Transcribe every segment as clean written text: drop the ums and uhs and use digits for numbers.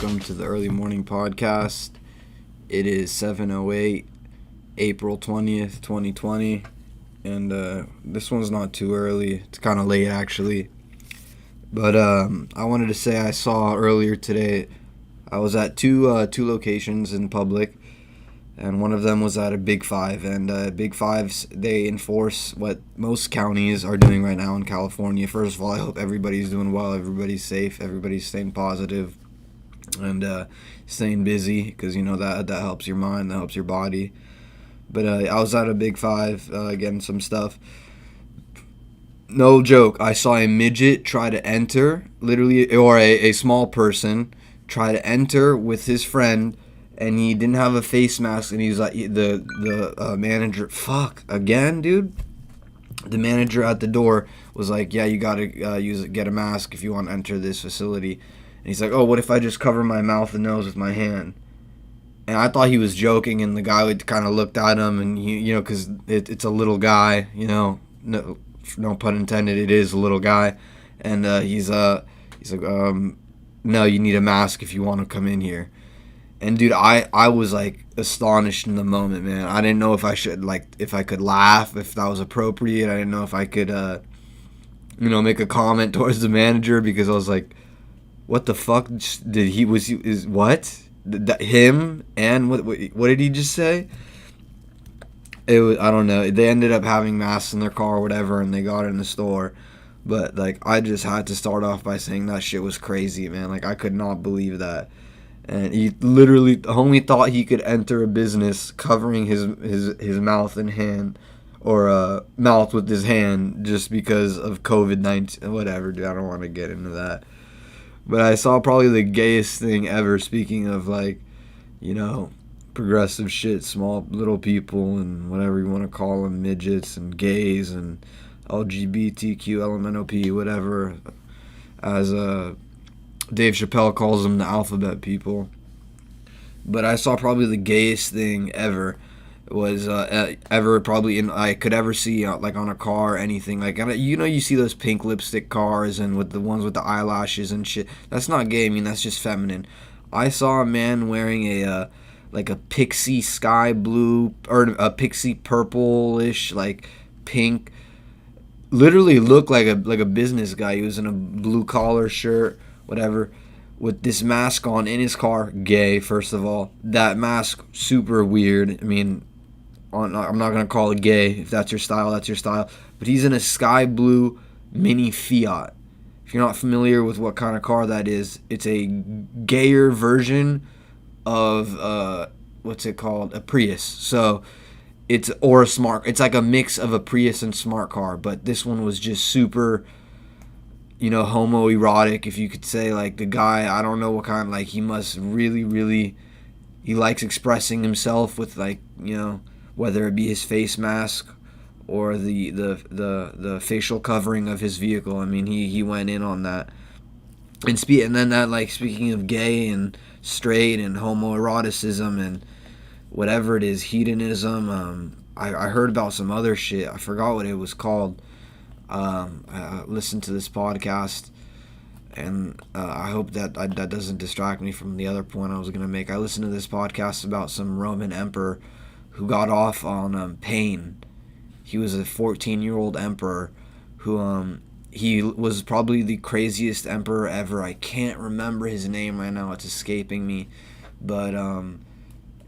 welcome to the early morning podcast. It is 7:08, April 20th, 2020, and this one's not too early. It's kind of late actually, but I wanted to say I saw earlier today. I was at two locations in public, and one of them was at a Big Five. And Big Fives, they enforce what most counties are doing right now in California. First of all, I hope everybody's doing well, everybody's safe, everybody's staying positive, and staying busy, because you know that helps your mind, that helps your body. But I was at a Big Five getting some stuff. No joke, I saw a midget try to enter, literally, or a small person try to enter with his friend, and he didn't have a face mask, and he was like, the manager, fuck, again, dude? The manager at the door was like, yeah, you gotta get a mask if you want to enter this facility. And he's like, oh, what if I just cover my mouth and nose with my hand? And I thought he was joking, and the guy would kind of looked at him, and because it's a little guy, no pun intended, it is a little guy, and he's like, no, you need a mask if you want to come in here. And dude, I was like astonished in the moment, man. I didn't know if I should, if I could laugh, if that was appropriate. I didn't know if I could, make a comment towards the manager, because I was like, what the fuck did what? Him? And what did he just say? It was, I don't know. They ended up having masks in their car or whatever, and they got it in the store. But I just had to start off by saying that shit was crazy, man. I could not believe that. And he literally only thought he could enter a business covering his mouth and hand, or mouth with his hand, just because of COVID-19. Whatever, dude. I don't want to get into that. But I saw probably the gayest thing ever. Speaking of progressive shit, small little people and whatever you want to call them, midgets and gays and LGBTQ, LMNOP, whatever, as Dave Chappelle calls them, the alphabet people. But I saw probably the gayest thing ever was ever probably I could ever see on a car or anything. You see those pink lipstick cars and with the ones with the eyelashes and shit. That's not gay. I mean, that's just feminine. I saw a man wearing a pixie sky blue or a pixie purplish pink. Literally looked like a business guy. He was in a blue collar shirt, whatever, with this mask on in his car. Gay, first of all. That mask, super weird. I mean, I'm not going to call it gay. If that's your style, that's your style. But he's in a sky blue mini Fiat. If you're not familiar with what kind of car that is, it's a gayer version of, what's it called? A Prius. So, it's like a mix of a Prius and smart car. But this one was just super, homoerotic, if you could say. The guy, I don't know what kind, he must really, really, he likes expressing himself with whether it be his face mask or the facial covering of his vehicle. I mean, he went in on that. And speaking of gay and straight and homoeroticism and whatever it is, hedonism, I heard about some other shit. I forgot what it was called. I listened to this podcast, and I hope that doesn't distract me from the other point I was going to make. I listened to this podcast about some Roman emperor who got off on pain. He was a 14-year-old emperor who he was probably the craziest emperor ever. I can't remember his name right now. It's escaping me. But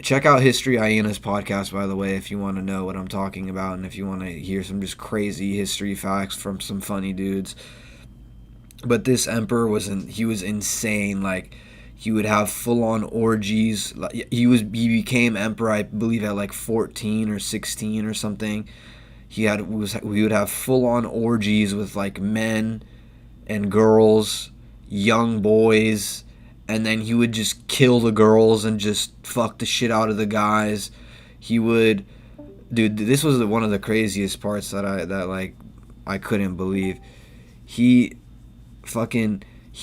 check out History Hyenas podcast, by the way, if you want to know what I'm talking about, and if you want to hear some just crazy history facts from some funny dudes. But this emperor he was insane. He would have full-on orgies. He became emperor, I believe, at 14 or 16 or something. We would have full-on orgies with men and girls, young boys, and then he would just kill the girls and just fuck the shit out of the guys. Dude, this was one of the craziest parts that I couldn't believe. He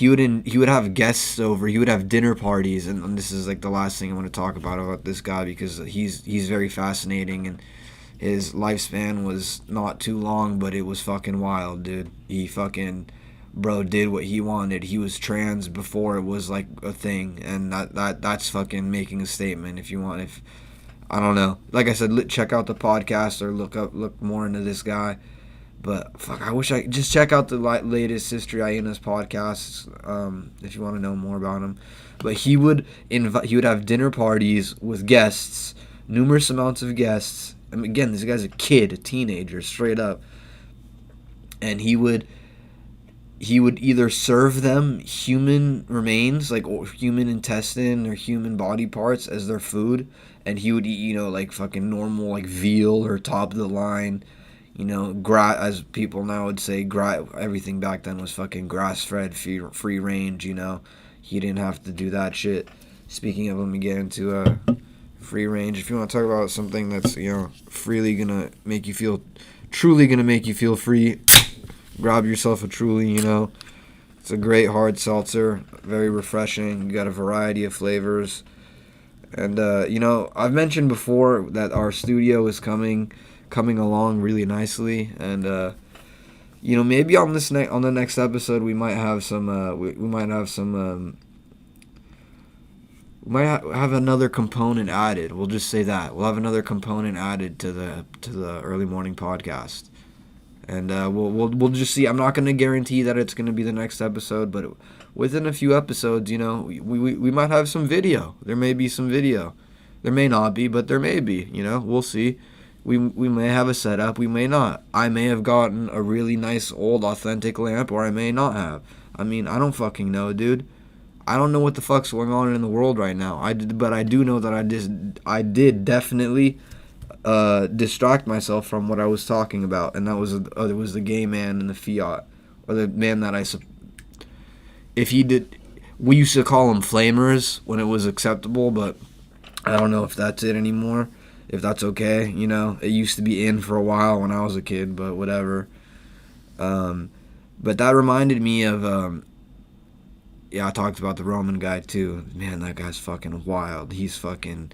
would have guests over. He would have dinner parties, and this is the last thing I want to talk about this guy, because he's very fascinating, and his lifespan was not too long, but it was fucking wild, dude. He bro did what he wanted. He was trans before it was like a thing, and that's fucking making a statement. If you want, if I don't know, like I said, check out the podcast or look more into this guy. But fuck, I wish I just check out the latest History Hyenas podcasts if you want to know more about him. But he would have dinner parties with guests, numerous amounts of guests. I mean, again, this guy's a kid, a teenager, straight up. And he would either serve them human remains, like or human intestine or human body parts as their food, and he would eat, like fucking normal like veal or top of the line, as people now would say, everything back then was fucking grass-fed, free range, He didn't have to do that shit. Speaking of, let me get into free range. If you want to talk about something that's, truly gonna make you feel free, grab yourself a Truly, It's a great hard seltzer, very refreshing. You got a variety of flavors. And, I've mentioned before that our studio is coming along really nicely. And, maybe on the next episode, we might have some, we might have another component added. We'll just say that. We'll have another component added to the early morning podcast. And we'll just see. I'm not going to guarantee that it's going to be the next episode, but within a few episodes, we might have some video. There may be some video. There may not be, but there may be. We'll see. We may have a setup. We may not. I may have gotten a really nice old authentic lamp, or I may not have. I mean, I don't fucking know, dude. I don't know what the fuck's going on in the world right now. But I do know that I did definitely distract myself from what I was talking about, and that was it was the gay man in the Fiat, or the man that if he did, we used to call them flamers when it was acceptable, but I don't know if that's it anymore, if that's okay. It used to be in for a while when I was a kid, but whatever. But that reminded me of I talked about the Roman guy too. Man, that guy's fucking wild. He's fucking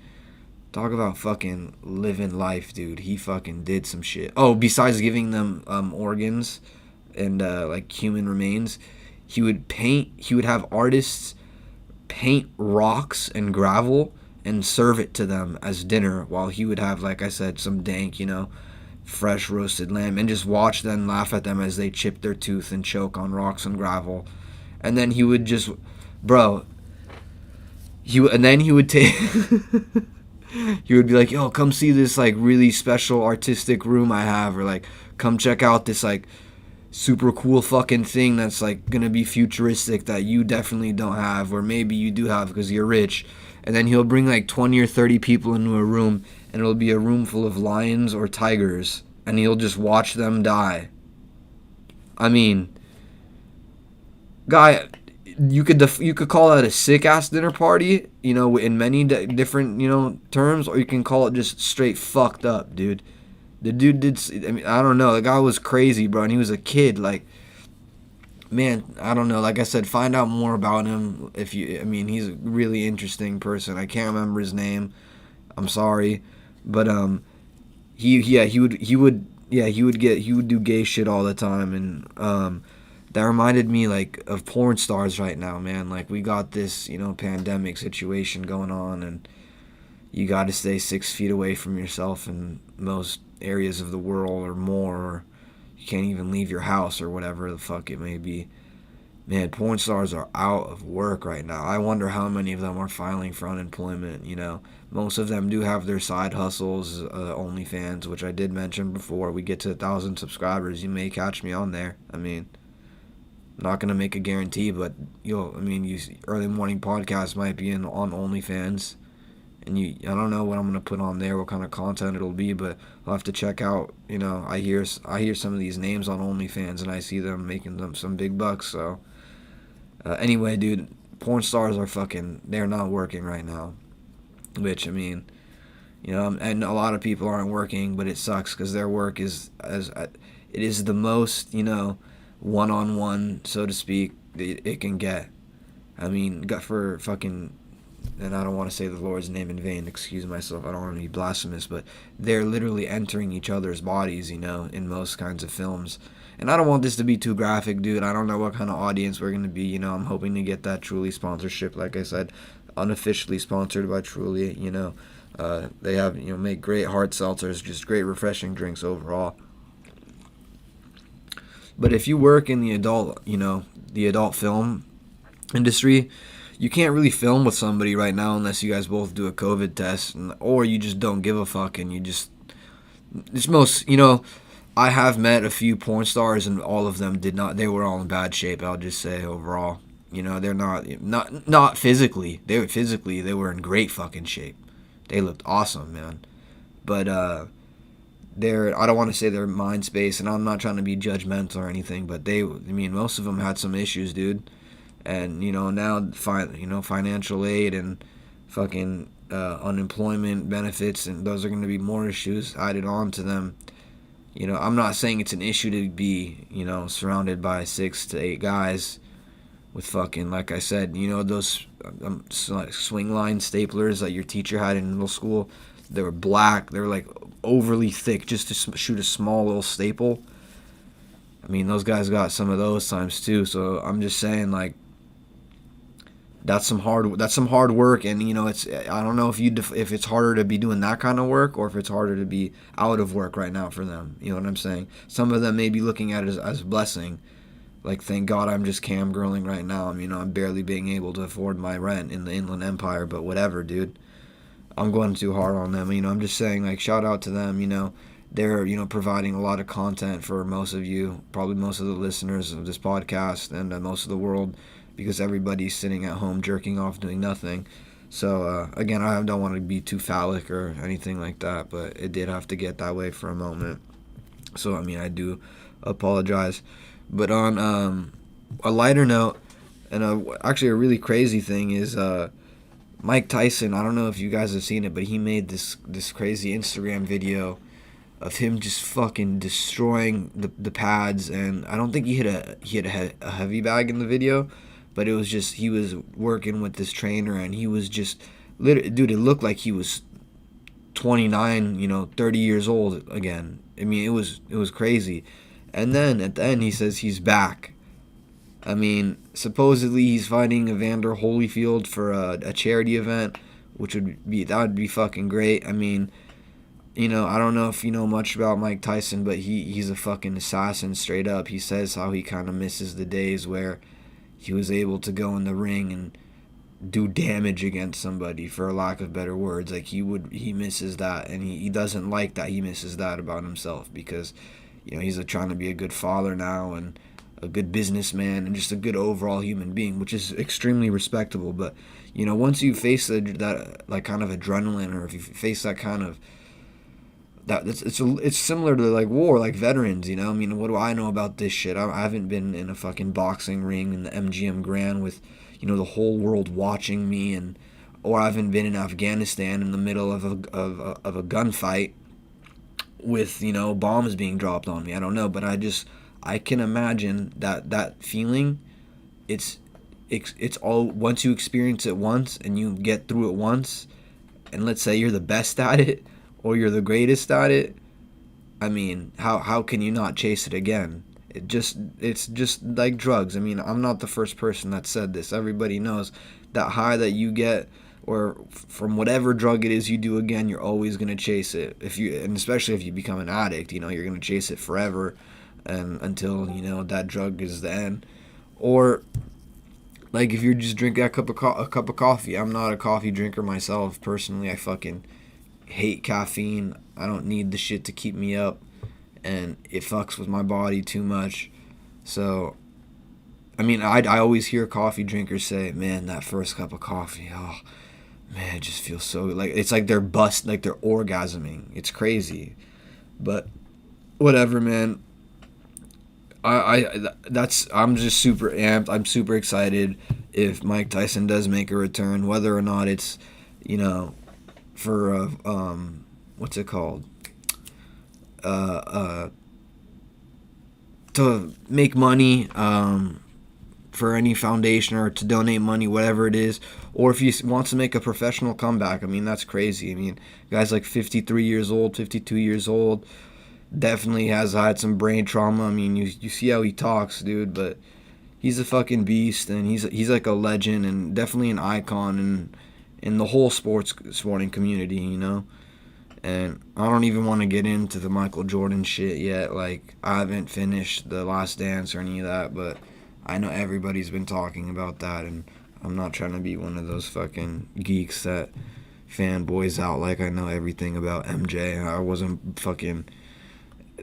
talk about fucking living life, dude. He fucking did some shit. Oh, besides giving them organs and like human remains, he would have artists paint rocks and gravel and serve it to them as dinner, while he would have, like I said, some dank, fresh roasted lamb, and just watch them, laugh at them as they chip their tooth and choke on rocks and gravel. And then he would just, he would take he would be like, yo, come see this like really special artistic room I have, or like come check out this like super cool fucking thing that's like gonna be futuristic that you definitely don't have, or maybe you do have because you're rich. And then he'll bring like 20 or 30 people into a room, and it'll be a room full of lions or tigers, and he'll just watch them die. I mean, guy, you could call that a sick ass dinner party, in many different terms, or you can call it just straight fucked up, dude. The dude did. I mean, I don't know. The guy was crazy, bro, and he was a kid. Like, man, I don't know. Like I said, find out more about him he's a really interesting person. I can't remember his name. I'm sorry, but he would do gay shit all the time, and that reminded me, like, of porn stars right now, man. Like, we got this, pandemic situation going on, and you got to stay 6 feet away from yourself in most areas of the world or more, or you can't even leave your house or whatever the fuck it may be. Man, porn stars are out of work right now. I wonder how many of them are filing for unemployment, Most of them do have their side hustles, OnlyFans, which I did mention before. We get to 1,000 subscribers, you may catch me on there. I mean, not gonna make a guarantee, but early morning podcast might be on OnlyFans, and I don't know what I'm gonna put on there, what kind of content it'll be, but I'll have to check out. I hear some of these names on OnlyFans, and I see them making them some big bucks. So anyway, dude, porn stars they're not working right now, which and a lot of people aren't working, but it sucks because their work is it is the most one-on-one, so to speak, it can get. I mean, for fucking and I don't want to say the Lord's name in vain, excuse myself, I don't want to be blasphemous, but they're literally entering each other's bodies, in most kinds of films. And I don't want this to be too graphic, dude. I don't know what kind of audience we're going to be, I'm hoping to get that Truly sponsorship, like I said, unofficially sponsored by Truly, they have, make great hard seltzers, just great refreshing drinks overall. But if you work in the adult film industry, you can't really film with somebody right now unless you guys both do a COVID test, or you just don't give a fuck and it's most, I have met a few porn stars and all of them did not, they were all in bad shape, I'll just say overall. They're not physically. They were in great fucking shape. They looked awesome, man. But I don't want to say their mind space, and I'm not trying to be judgmental or anything, but most of them had some issues, dude. And now financial aid and fucking unemployment benefits, and those are going to be more issues added on to them. I'm not saying it's an issue to be surrounded by 6 to 8 guys with fucking, like I said, those swing line staplers that your teacher had in middle school. They were black. They were like overly thick just to shoot a small little staple. I mean, those guys got some of those times too. So I'm just saying, like, that's some hard work, and it's, I don't know if it's harder to be doing that kind of work or if it's harder to be out of work right now for them. You know what I'm saying? Some of them may be looking at it as a blessing. Like, thank God I'm just cam girling right now. I'm barely being able to afford my rent in the Inland Empire, but whatever, dude. I'm going too hard on them. I'm just saying, like, shout out to them. They're, providing a lot of content for most of you, probably most of the listeners of this podcast and most of the world, because everybody's sitting at home jerking off doing nothing. So, again, I don't want to be too phallic or anything like that, but it did have to get that way for a moment. So, I do apologize. But on a lighter note, and actually a really crazy thing is Mike Tyson. I don't know if you guys have seen it, but he made this crazy Instagram video of him just fucking destroying the pads, and I don't think he hit a heavy bag in the video, but it was just, he was working with this trainer, and he was just, dude, it looked like he was 29, 30 years old again. It was crazy. And then at the end he says he's back. Supposedly he's fighting Evander Holyfield for a charity event, which would be fucking great. I don't know if you know much about Mike Tyson, but he's a fucking assassin straight up. He says how he kind of misses the days where he was able to go in the ring and do damage against somebody, for lack of better words. Like, he misses that, and he doesn't like that he misses that about himself, because he's trying to be a good father now and a good businessman and just a good overall human being, which is extremely respectable. But once you face that like kind of adrenaline, or if you face that kind of that, it's similar to like war, like veterans. What do I know about this shit? I haven't been in a fucking boxing ring in the MGM Grand with the whole world watching me, or I haven't been in Afghanistan in the middle of a gunfight with bombs being dropped on me. I don't know, but I can imagine that feeling. It's all, once you experience it once and you get through it once, and let's say you're the best at it or you're the greatest at it, how can you not chase it again? It's just like drugs. I'm not the first person that said this. Everybody knows that high that you get, or from whatever drug it is you do again, you're always going to chase it. And especially if you become an addict, you're going to chase it forever, and until that drug is the end. Or like if you just drink a cup of coffee. I'm not a coffee drinker myself personally. I fucking hate caffeine. I don't need the shit to keep me up, and it fucks with my body too much. So I always hear coffee drinkers say, man, that first cup of coffee, oh man, it just feels so, like, it's like they're like they're orgasming. It's crazy. But whatever, man. I'm just super amped. I'm super excited if Mike Tyson does make a return, whether or not it's for what's it called, to make money, for any foundation or to donate money, whatever it is, or if he wants to make a professional comeback. I mean, that's crazy. I mean, guy's like 53 years old, 52 years old, definitely has had some brain trauma. I mean, you see how he talks, dude, but he's a fucking beast, and he's like a legend and definitely an icon in the whole sporting community, you know. And I don't even want to get into the Michael Jordan shit yet. Like, I haven't finished The Last Dance or any of that, but I know everybody's been talking about that, and I'm not trying to be one of those fucking geeks that fanboys out like I know everything about MJ. I wasn't fucking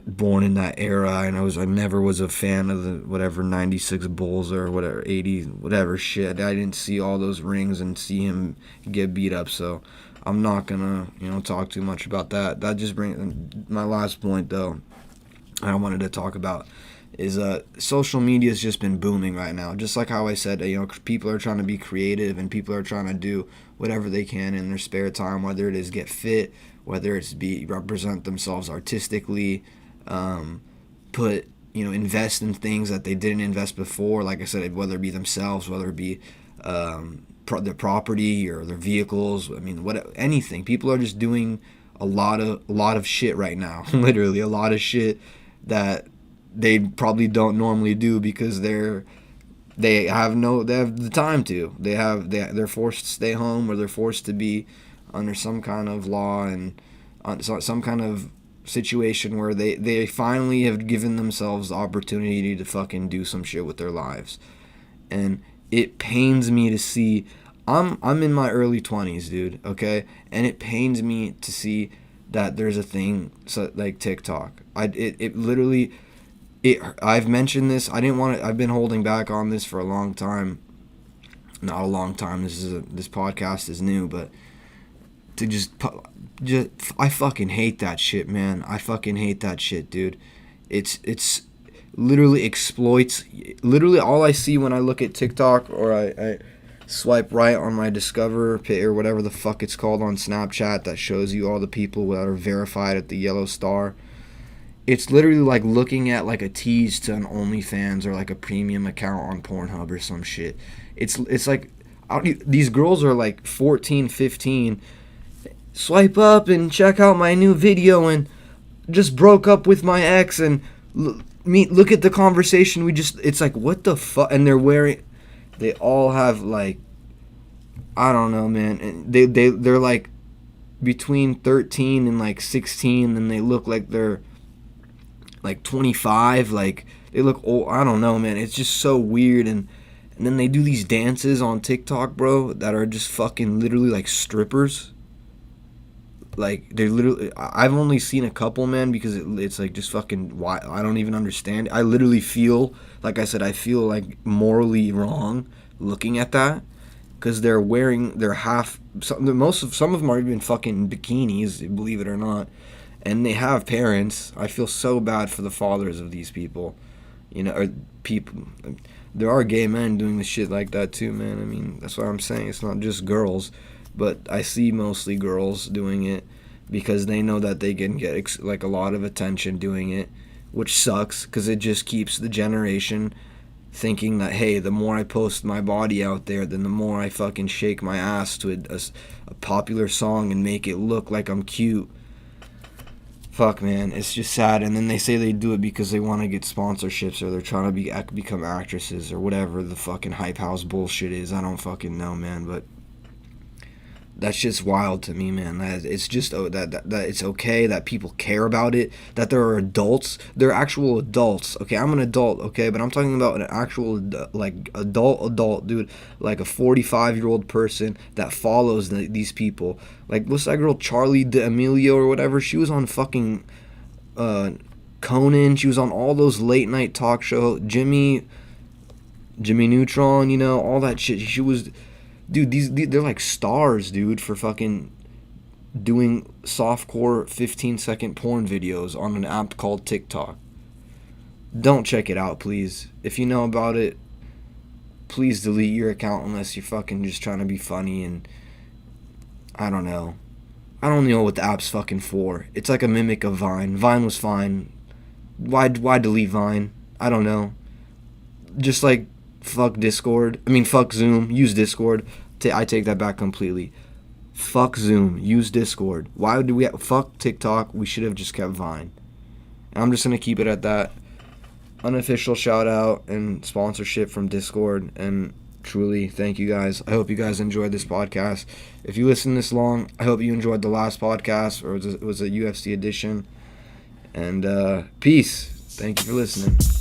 born in that era, and I never was a fan of the whatever 96 Bulls or whatever 80 whatever shit. I didn't see all those rings and see him get beat up, so I'm not gonna talk too much about that. That just brings my last point though I wanted to talk about is social media has just been booming right now. Just like how I said, people are trying to be creative and people are trying to do whatever they can in their spare time, whether it is get fit, whether it's represent themselves artistically, invest in things that they didn't invest before. Like I said, whether it be themselves, whether it be their property or their vehicles. I mean, anything. People are just doing a lot of shit right now. Literally a lot of shit that they probably don't normally do because they have the time to. They're forced to stay home, or they're forced to be under some kind of law and some kind of situation where they finally have given themselves the opportunity to fucking do some shit with their lives. And it pains me to see. I'm in my early 20s, dude, okay? And it pains me to see that there's a thing like TikTok. I've mentioned this. I've been holding back on this for a long time. Not a long time. This podcast is new, but to just I fucking hate that shit, man. I fucking hate that shit, dude. It's literally exploits. Literally all I see when I look at TikTok, or I swipe right on my Discover pit or whatever the fuck it's called on Snapchat that shows you all the people that are verified at the yellow star. It's literally like looking at like a tease to an OnlyFans or like a premium account on Pornhub or some shit. It's like these girls are like 14, 15. Swipe up and check out my new video and just broke up with my ex and look at the conversation it's like, what the fuck? And they all have like, I don't know, man. And they're like between 13 and like 16, and they look like they're like 25. Like they look old. I don't know, man. It's just so weird. And then they do these dances on TikTok, bro, that are just fucking literally like strippers. Like they're literally, I've only seen a couple, man, because it's like just fucking why I don't even understand. I literally feel, like I said, I feel like morally wrong looking at that, because they're wearing some of them are even fucking bikinis, believe it or not, and they have parents. I feel so bad for the fathers of these people, or people. There are gay men doing the shit like that too, man. I mean, that's what I'm saying. It's not just girls. But I see mostly girls doing it because they know that they can get like a lot of attention doing it, which sucks because it just keeps the generation thinking that, hey, the more I post my body out there, then the more I fucking shake my ass to a popular song and make it look like I'm cute. Fuck, man, it's just sad. And then they say they do it because they want to get sponsorships, or they're trying to become actresses, or whatever the fucking hype house bullshit is. I don't fucking know, man, but that's just wild to me, man. It's just that it's okay that people care about it, that there are adults. They're actual adults. Okay, I'm an adult, okay, but I'm talking about an actual like adult dude, like a 45-year-old person that follows these people. Like, what's that girl, Charlie D'Amelio or whatever? She was on fucking Conan. She was on all those late night talk show. Jimmy Neutron, all that shit. She was. Dude, they're like stars, dude, for fucking doing softcore 15-second porn videos on an app called TikTok. Don't check it out, please. If you know about it, please delete your account unless you're fucking just trying to be funny. And I don't know. I don't know what the app's fucking for. It's like a mimic of Vine. Vine was fine. Why delete Vine? I don't know. Just like Fuck Discord. I mean, fuck Zoom. Use Discord. I take that back completely. Fuck Zoom. Use Discord. Why do we fuck TikTok? We should have just kept Vine. And I'm just going to keep it at that. Unofficial shout out and sponsorship from Discord. And truly, thank you guys. I hope you guys enjoyed this podcast. If you listened this long, I hope you enjoyed the last podcast, or it was a UFC edition. And peace. Thank you for listening.